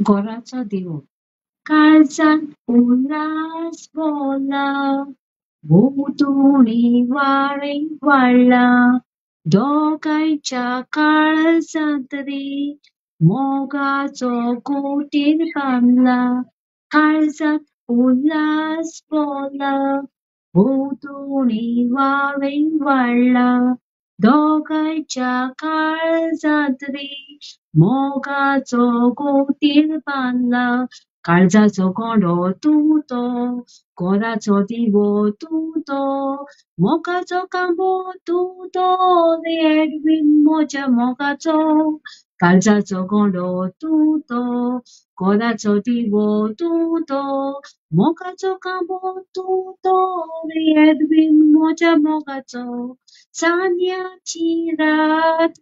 गोराचा दिवो काळजात उल्हास भोवला भोवतणी वारे वाळला दोघांच्या काळजात रे मोगाचो कुटीर बांधला काळजात उल्हास भोवला भोवतणी वारे वाळला दोघांच्या काळजात रे मोगाचो कुटीर बांधला काळजाचो कोंडो तूं तो कोराचो दिवो तूं तो मोगाचो खांबो तूं तो रे एडवीन म्हज्या मोगाचो काळजाचो कोंडो तूं तो कोराचो दिवो तूं तो मोगाचो खांबो तूं तो रे एडवीन म्हज्या मोगाचो सान्याची रात